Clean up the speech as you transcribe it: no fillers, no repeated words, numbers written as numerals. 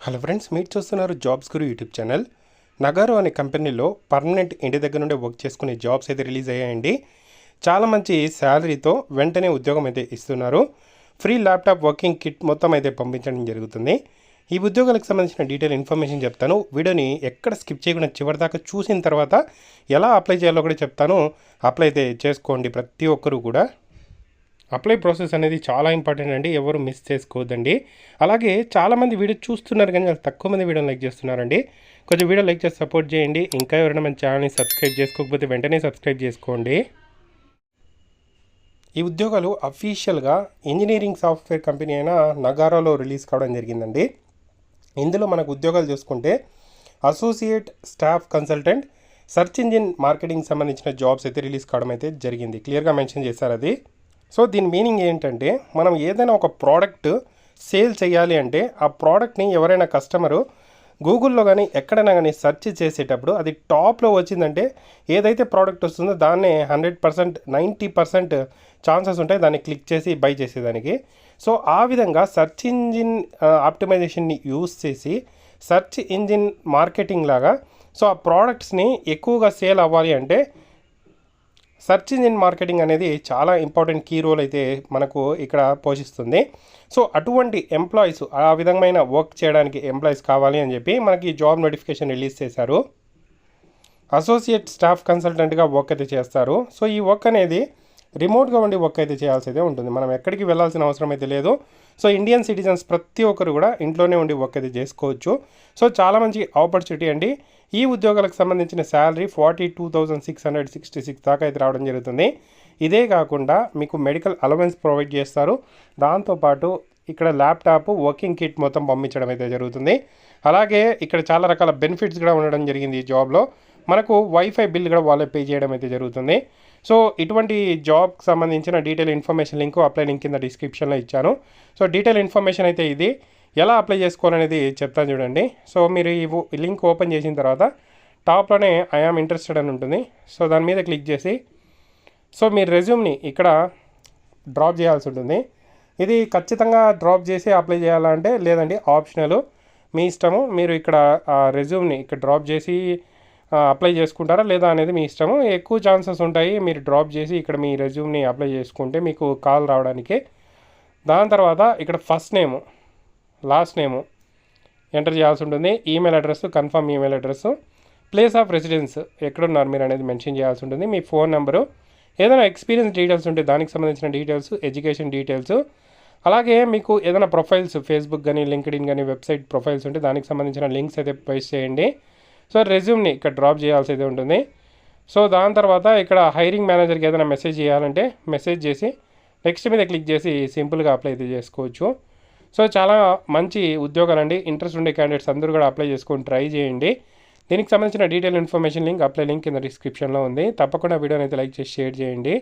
Hello friends, మీరు చూస్తున్నారు jobs గురు YouTube channel. నగారో అనే కంపెనీలో పర్మనెంట్ ఇంటి దగ్గర నుండి వర్క్ చేసుకునే జాబ్స్ అయితే రిలీజ్ అయ్యాయండి. చాలా మంచి శాలరీతో వెంటనే ఉద్యోగం అయితే ఇస్తున్నారు. ఫ్రీ ల్యాప్టాప్ వర్కింగ్ కిట్ మొత్తం అయితే పంపించడం జరుగుతుంది. ఈ ఉద్యోగాలకు సంబంధించిన డీటెయిల్ ఇన్ఫర్మేషన్ చెప్తాను. వీడియోని ఎక్కడ స్కిప్ చేయకుండా చివరిదాకా చూసిన తర్వాత ఎలా అప్లై చేయాలో కూడా చెప్తాను. అప్లై అయితే చేసుకోండి ప్రతి ఒక్కరూ కూడా. అప్లై ప్రాసెస్ అనేది చాలా ఇంపార్టెంట్ అండి, ఎవరు మిస్ చేసుకోవద్దండి. అలాగే చాలామంది వీడియో చూస్తున్నారు కానీ చాలా తక్కువ మంది వీడియోని లైక్ చేస్తున్నారండి. కొంచెం వీడియో లైక్ చేసి సపోర్ట్ చేయండి. ఇంకా ఎవరైనా మన ఛానల్ని సబ్స్క్రైబ్ చేసుకోకపోతే వెంటనే సబ్స్క్రైబ్ చేసుకోండి. ఈ ఉద్యోగాలు అఫీషియల్గా ఇంజనీరింగ్ సాఫ్ట్వేర్ కంపెనీ అయిన నగారాలో రిలీజ్ కావడం జరిగిందండి. ఇందులో మనకు ఉద్యోగాలు చూసుకుంటే associate staff consultant, search engine marketing సంబంధించిన జాబ్స్ అయితే రిలీజ్ కావడం అయితే జరిగింది. క్లియర్గా మెన్షన్ చేశారు అది. సో దీని మీనింగ్ ఏంటంటే, మనం ఏదైనా ఒక ప్రోడక్ట్ సేల్ చేయాలి అంటే ఆ ప్రోడక్ట్ని ఎవరైనా కస్టమరు గూగుల్లో కానీ ఎక్కడైనా కానీ సెర్చ్ చేసేటప్పుడు అది టాప్లో వచ్చిందంటే ఏదైతే ప్రోడక్ట్ వస్తుందో దాన్నే 100%, 90% ఛాన్సెస్ ఉంటాయి దాన్ని క్లిక్ చేసి బై చేసేదానికి. సో ఆ విధంగా సెర్చ్ ఇంజిన్ ఆప్టిమైజేషన్ని యూస్ చేసి సెర్చ్ ఇంజిన్ మార్కెటింగ్ లాగా సో ఆ ప్రోడక్ట్స్ని ఎక్కువగా సేల్ అవ్వాలి అంటే సెర్చ్ ఇంజిన్ మార్కెటింగ్ అనేది చాలా ఇంపార్టెంట్ కీ రోల్ అయితే మనకు ఇక్కడ పోషిస్తుంది. సో అటువంటి ఎంప్లాయీస్, ఆ విధమైన వర్క్ చేయడానికి ఎంప్లాయీస్ కావాలి అని చెప్పి మనకి జాబ్ నోటిఫికేషన్ రిలీజ్ చేశారు. అసోసియేట్ స్టాఫ్ కన్సల్టెంట్గా వర్క్ అయితే చేస్తారు. సో ఈ వర్క్ అనేది రిమోట్గా ఉండి వర్క్ అయితే చేయాల్సి అయితే ఉంటుంది. మనం ఎక్కడికి వెళ్ళాల్సిన అవసరం అయితే లేదు. సో ఇండియన్ సిటిజన్స్ ప్రతి ఒక్కరు కూడా ఇంట్లోనే ఉండి వర్క్ అయితే చేసుకోవచ్చు. సో చాలా మంచి ఆపర్చునిటీ అండి. ఈ ఉద్యోగాలకు సంబంధించిన శాలరీ 42,666 దాకా అయితే రావడం జరుగుతుంది. ఇదే కాకుండా మీకు మెడికల్ అలవెన్స్ ప్రొవైడ్ చేస్తారు. దాంతోపాటు ఇక్కడ ల్యాప్టాప్ వర్కింగ్ కిట్ మొత్తం పంపించడం అయితే జరుగుతుంది. అలాగే ఇక్కడ చాలా రకాల బెనిఫిట్స్ కూడా ఉండడం జరిగింది. ఈ జాబ్లో మనకు వైఫై బిల్ కూడా వాళ్ళే పే చేయడం అయితే జరుగుతుంది. సో ఇటువంటి జాబ్కి సంబంధించిన detail information link, apply link కింద డిస్క్రిప్షన్లో ఇచ్చాను. సో డీటెయిల్ ఇన్ఫర్మేషన్ అయితే ఇది. ఎలా అప్లై చేసుకోవాలనేది చెప్తాను చూడండి. సో మీరు ఈ లింక్ ఓపెన్ చేసిన తర్వాత టాప్లోనే ఐ యామ్ ఇంట్రెస్టెడ్ అని ఉంటుంది. సో దాని మీద క్లిక్ చేసి సో మీ రెజ్యూమ్ని ఇక్కడ డ్రాప్ చేయాల్సి ఉంటుంది. ఇది ఖచ్చితంగా డ్రాప్ చేసి అప్లై చేయాలంటే లేదండి, ఆప్షనల్, మీ ఇష్టము. మీరు ఇక్కడ రెజ్యూమ్ని ఇక్కడ డ్రాప్ చేసి అప్లై చేసుకుంటారా లేదా అనేది మీ ఇష్టము. ఎక్కువ ఛాన్సెస్ ఉంటాయి మీరు డ్రాప్ చేసి ఇక్కడ మీ రెజ్యూమ్ని అప్లై చేసుకుంటే మీకు కాల్ రావడానికి. దాని తర్వాత ఇక్కడ ఫస్ట్ నేము, లాస్ట్ నేము ఎంటర్ చేయాల్సి ఉంటుంది. Email address, confirm email address, place of residence ఎక్కడున్నారు మీరు అనేది మెన్షన్ చేయాల్సి ఉంటుంది. మీ ఫోన్ నెంబరు, ఏదైనా ఎక్స్పీరియన్స్ డీటెయిల్స్ ఉంటే దానికి సంబంధించిన డీటెయిల్స్, ఎడ్యుకేషన్ డీటెయిల్స్, అలాగే మీకు ఏదైనా ప్రొఫైల్స్ ఫేస్బుక్ కానీ లింక్డ్ఇన్ కానీ వెబ్సైట్ ప్రొఫైల్స్ ఉంటే దానికి సంబంధించిన లింక్స్ అయితే పేస్ట్ చేయండి. సో రెజ్యూమ్ని ఇక్కడ డ్రాప్ చేయాల్సి అయితే ఉంటుంది. సో దాని తర్వాత ఇక్కడ హైరింగ్ మేనేజర్కి ఏదైనా మెసేజ్ చేయాలంటే మెసేజ్ చేసి నెక్స్ట్ మీద క్లిక్ చేసి సింపుల్గా అప్లై అయితే చేసుకోవచ్చు. సో చాలా మంచి ఉద్యోగాలండి. ఇంట్రెస్ట్ ఉండే క్యాండిడేట్స్ అందరూ కూడా అప్లై చేసుకొని ట్రై చేయండి. దీనికి సంబంధించిన detail information link, apply link కింద డిస్క్రిప్షన్లో ఉంది. తప్పకుండా వీడియోని అయితే లైక్ చేసి షేర్ చేయండి.